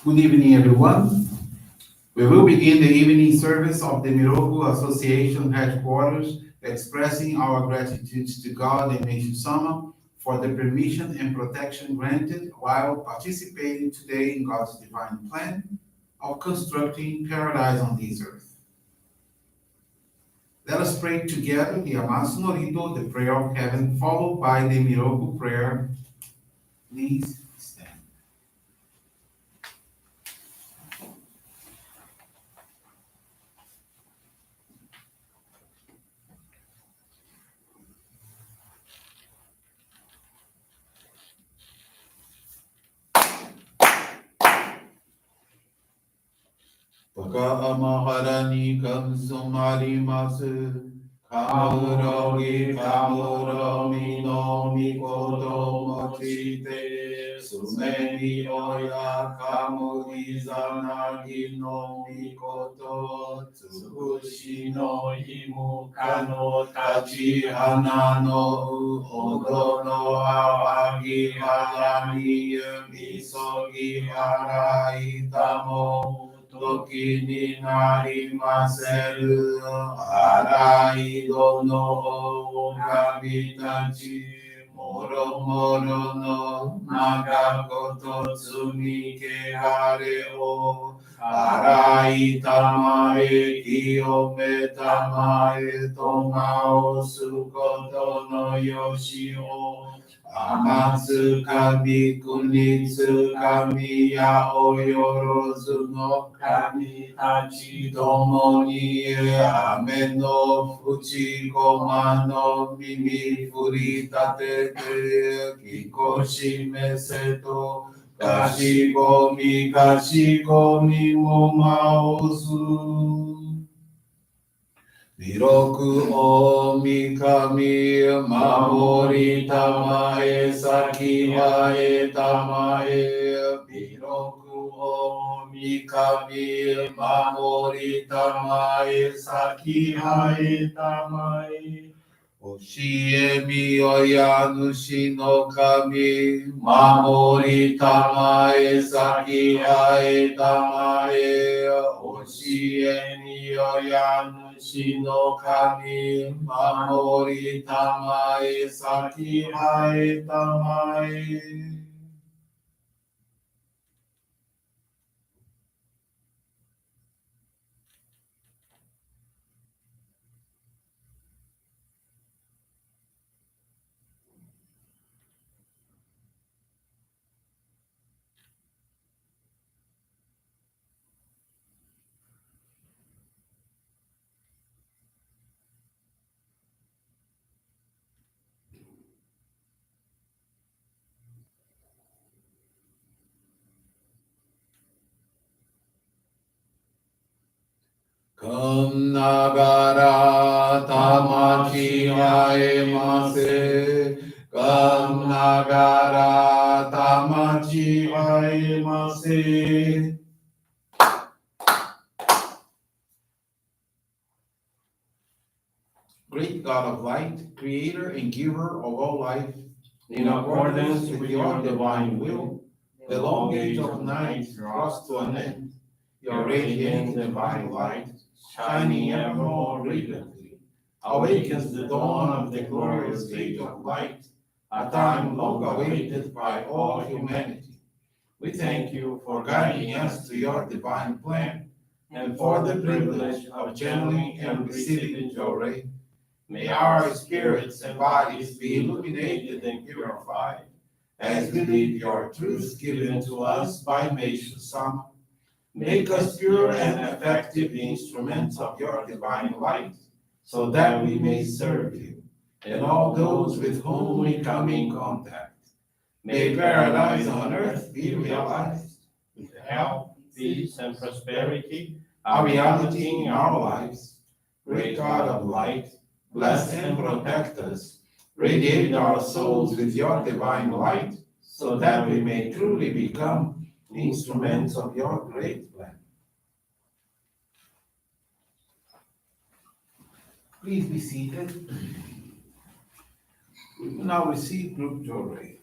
Good evening, everyone. We will begin the evening service of the Miroku Association headquarters, expressing our gratitude to God and Meishu-sama for the permission and protection granted while participating today in God's divine plan of constructing paradise on this earth. Let us pray together the Amatsu-Norito, the prayer of heaven, followed by the Miroku Prayer. Please stand. Takamaharani kamsumarimasu kamurogi kamuromi no mikoto mochite sumeni oya kamurizanagi no mikoto tsukushi no himuka no tachihana no uhodo no awagi harani misogi haraitamo Toki ni narimaseru araido no ogami-tachi moro moro no nagakoto tsumikehare o araitamae kiyometamae tomao sukoto no yoshi o Amatsu kunitsu kami ya oyorozu no kami hachi domo ni ame no fuchi koma no mimi furitate kikoshi meseto kashikomi mo maozu. Miroku o mikami mamori tamae saki hae tamae. Miroku o mikami mamori tamae saki hae tamae. Oshie mi oyanushi no kami mamori tamae saki hae tamae. Oshie mi oyanushi no kami mamori tamae saki hae tamae. Kam nagara tamachi haemase. Kam nagara tamachi haemase. Great God of light, creator and giver of all life, in accordance with your divine will, the long age of night draws to an end. Your radiant divine light, shining ever more brilliantly, awakens the dawn of the glorious age of light, a time long awaited by all humanity. We thank you for guiding us to your divine plan, and for the privilege of channeling and receiving Johrei. May our spirits and bodies be illuminated and purified, as we live your truths given to us by Meishu-sama. Make us pure and effective instruments of your divine light, so that we may serve you and all those with whom we come in contact. May paradise on earth be realized, with health, peace, and prosperity, a reality in our lives. Great God of light, bless and protect us. Radiate our souls with your divine light, so that we may truly become instruments of your great plan. Please be seated. We will now receive group Johrei.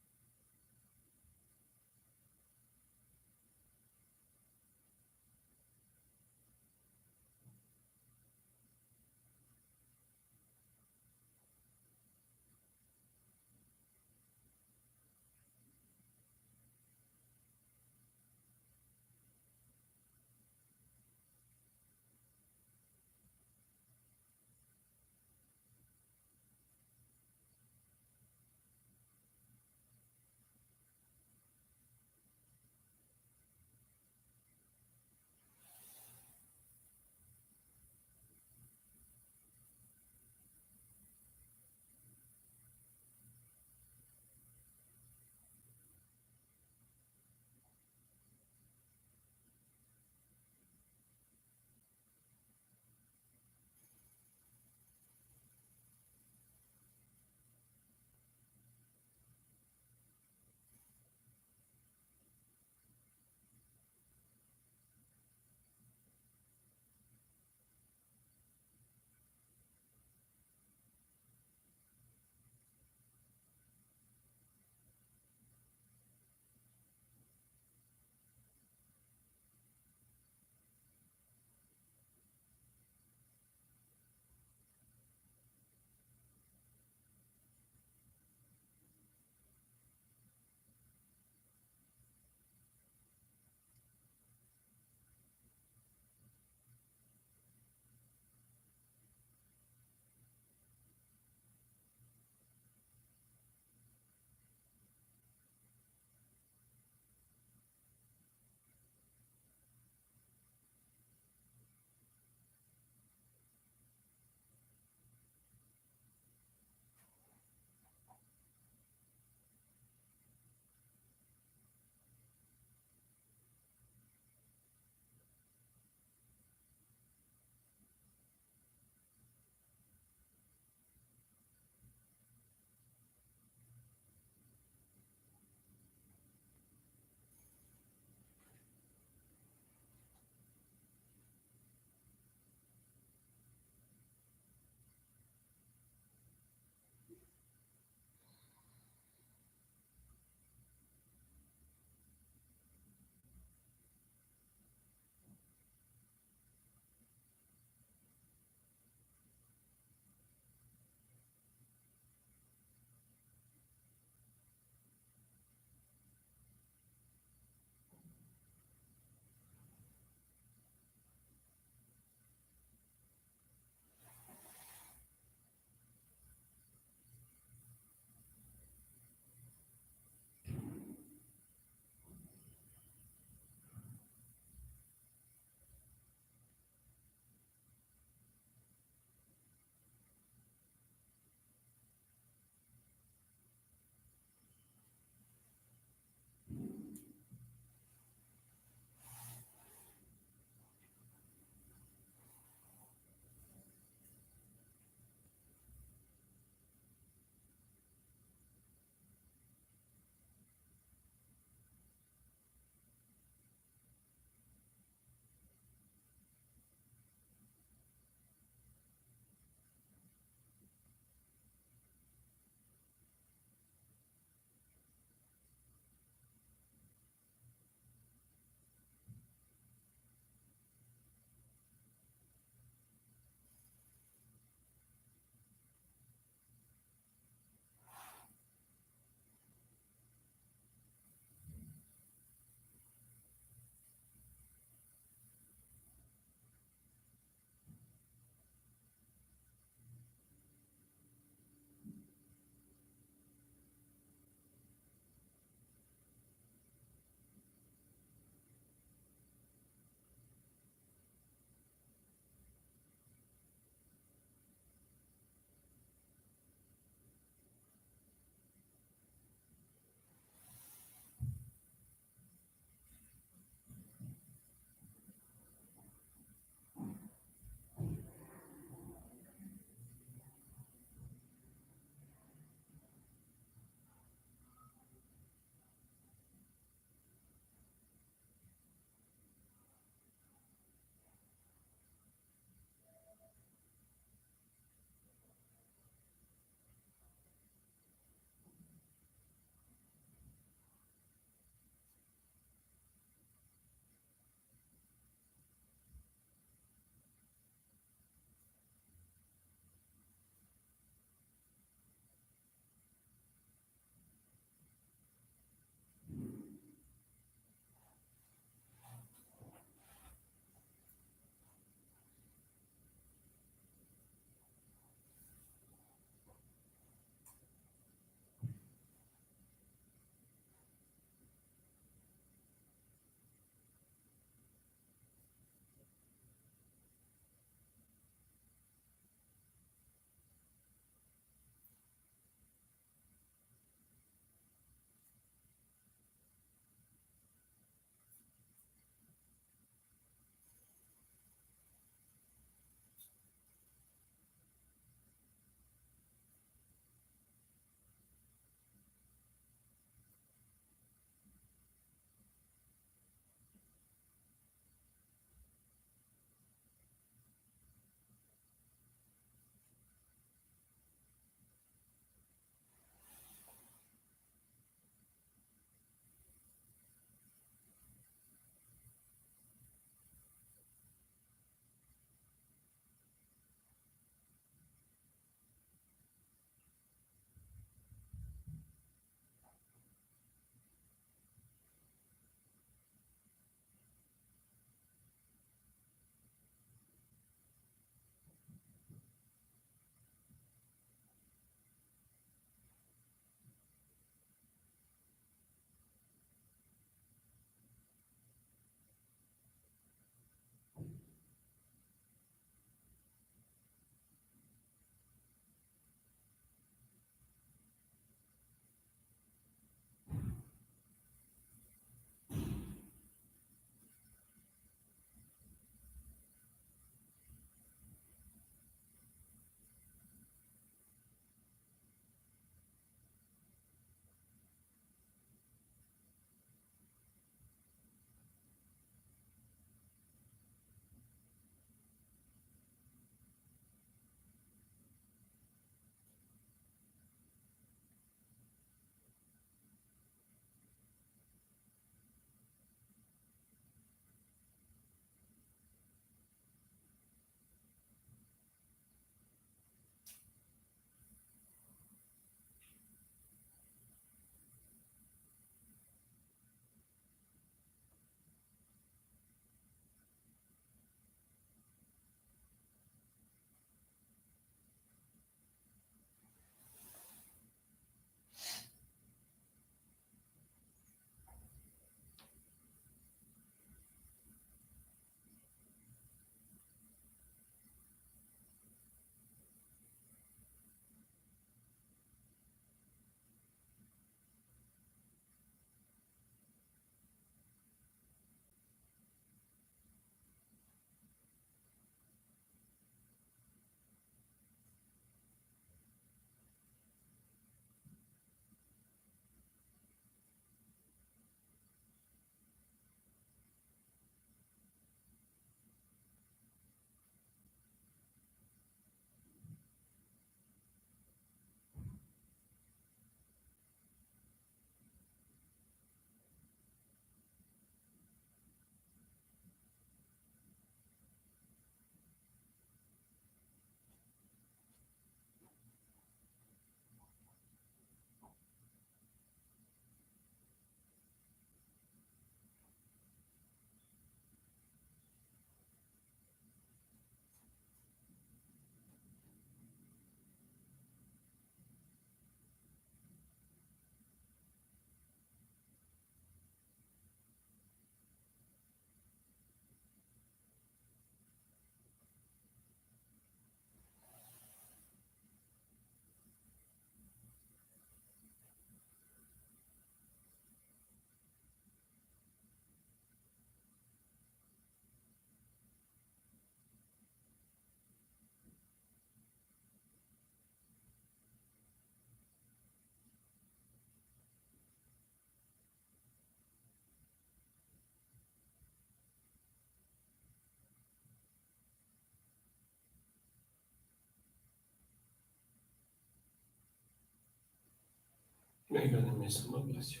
May God and Meishu-sama bless you.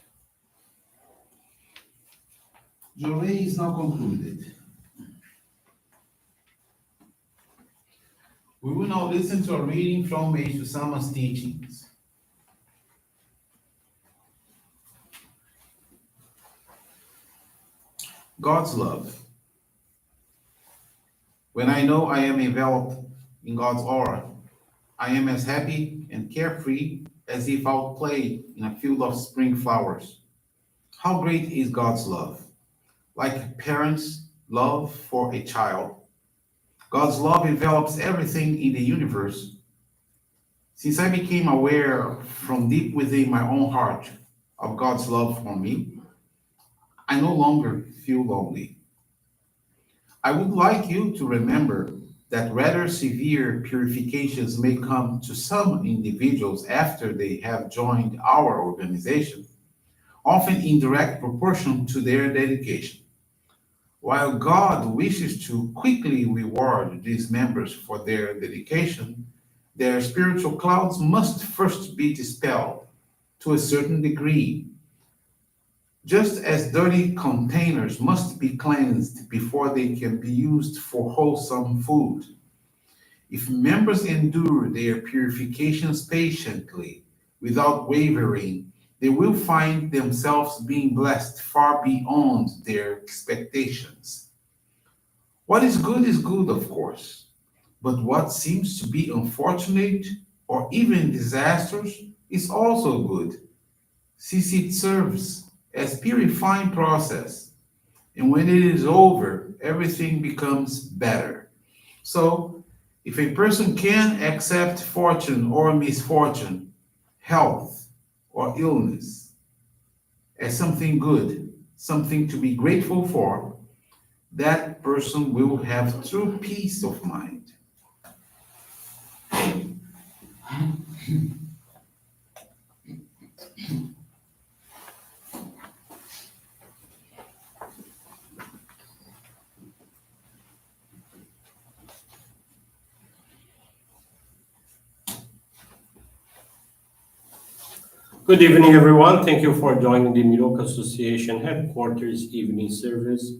Johrei is now concluded. We will now listen to a reading from Meishu-sama's teachings. God's love. When I know I am enveloped in God's aura, I am as happy and carefree as if out playing in a field of spring flowers. How great is God's love! Like a parent's love for a child, God's love envelops everything in the universe. Since I became aware from deep within my own heart of God's love for me, I no longer feel lonely. I would like you to remember that rather severe purifications may come to some individuals after they have joined our organization, often in direct proportion to their dedication. While God wishes to quickly reward these members for their dedication, their spiritual clouds must first be dispelled to a certain degree, just as dirty containers must be cleansed before they can be used for wholesome food. If members endure their purifications patiently, without wavering, they will find themselves being blessed far beyond their expectations. What is good, of course, but what seems to be unfortunate or even disastrous is also good, since it serves as purifying process. And when it is over, everything becomes better. So, if a person can accept fortune or misfortune, health or illness, as something good, something to be grateful for, that person will have true peace of mind. Good evening, everyone. Thank you for joining the Miroku Association headquarters evening service.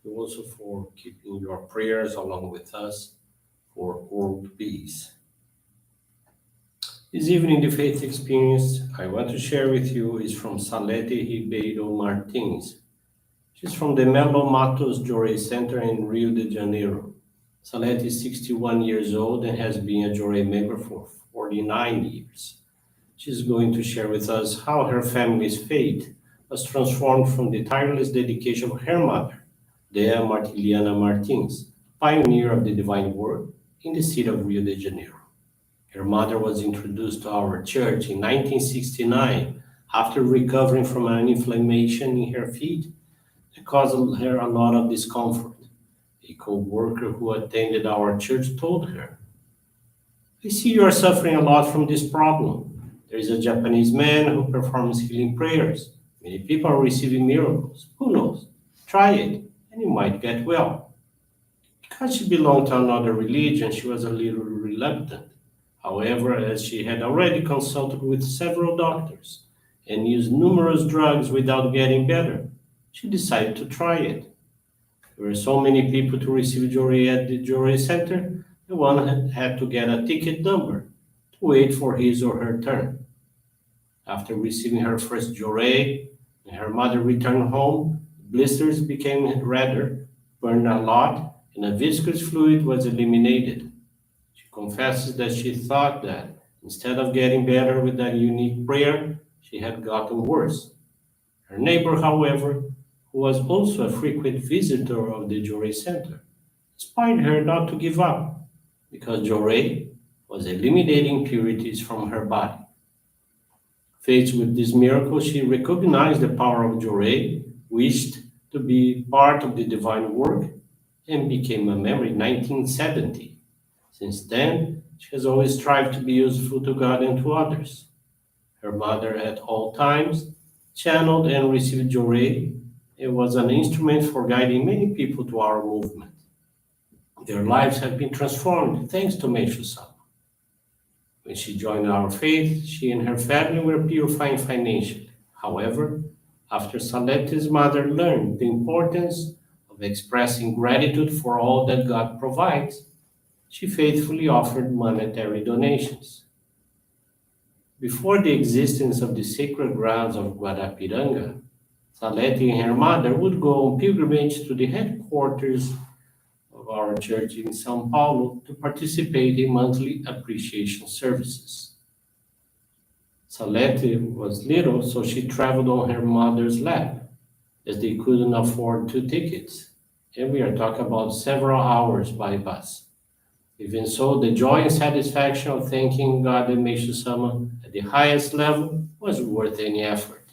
And also for keeping your prayers along with us for world peace. This evening, the faith experience I want to share with you is from Salete Ribeiro Martins. She's from the Melo Matos Johrei Center in Rio de Janeiro. Salete is 61 years old and has been a Johrei member for 49 years. She's going to share with us how her family's faith was transformed from the tireless dedication of her mother, Dea Martiliana Martins, pioneer of the divine word in the city of Rio de Janeiro. Her mother was introduced to our church in 1969 after recovering from an inflammation in her feet that caused her a lot of discomfort. A co-worker who attended our church told her, "I see you are suffering a lot from this problem. There is a Japanese man who performs healing prayers. Many people are receiving miracles. Who knows? Try it, and you might get well." Because she belonged to another religion, she was a little reluctant. However, as she had already consulted with several doctors and used numerous drugs without getting better, she decided to try it. There were so many people to receive Johrei at the Johrei Center, the one had to get a ticket number to wait for his or her turn. After receiving her first Johrei, and her mother returned home, blisters became redder, burned a lot, and a viscous fluid was eliminated. She confesses that she thought that instead of getting better with that unique prayer, she had gotten worse. Her neighbor, however, who was also a frequent visitor of the Johrei Center, inspired her not to give up, because Johrei was eliminating impurities from her body. Faced with this miracle, she recognized the power of Johrei, wished to be part of the divine work, and became a member in 1970. Since then, she has always strived to be useful to God and to others. Her mother, at all times, channeled and received Johrei and was an instrument for guiding many people to our movement. Their lives have been transformed thanks to Meishu-sama. When she joined our faith, she and her family were purifying financially. However, after Saletti's mother learned the importance of expressing gratitude for all that God provides, she faithfully offered monetary donations. Before the existence of the sacred grounds of Guarapiranga, Saletti and her mother would go on pilgrimage to the headquarters of our church in São Paulo to participate in monthly appreciation services. Salete was little, so she traveled on her mother's lap, as they couldn't afford two tickets, and we are talking about several hours by bus. Even so, the joy and satisfaction of thanking God and Meishu-sama at the highest level was worth any effort.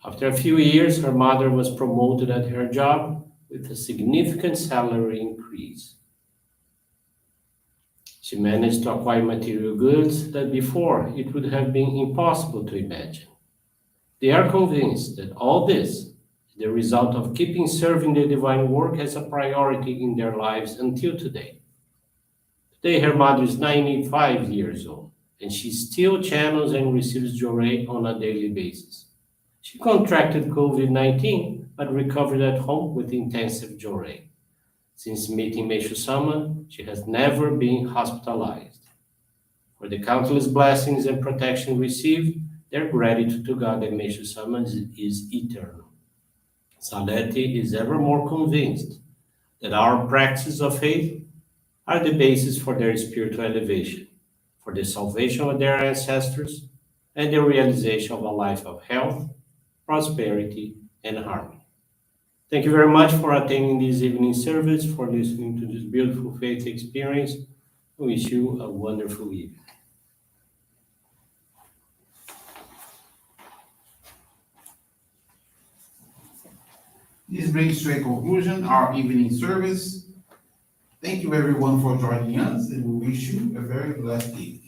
After a few years, her mother was promoted at her job with a significant salary increase. She managed to acquire material goods that before it would have been impossible to imagine. They are convinced that all this is the result of keeping serving the divine work as a priority in their lives until today. Today, her mother is 95 years old, and she still channels and receives Johrei on a daily basis. She contracted COVID-19, but recovered at home with intensive Johrei. Since meeting Meishu-sama, she has never been hospitalized. For the countless blessings and protection received, their gratitude to God and Meishu-sama is eternal. Saletti is ever more convinced that our practices of faith are the basis for their spiritual elevation, for the salvation of their ancestors, and the realization of a life of health, prosperity, and harmony. Thank you very much for attending this evening service, for listening to this beautiful faith experience. I wish you a wonderful evening. This brings to a conclusion our evening service. Thank you everyone for joining us, and we wish you a very blessed day.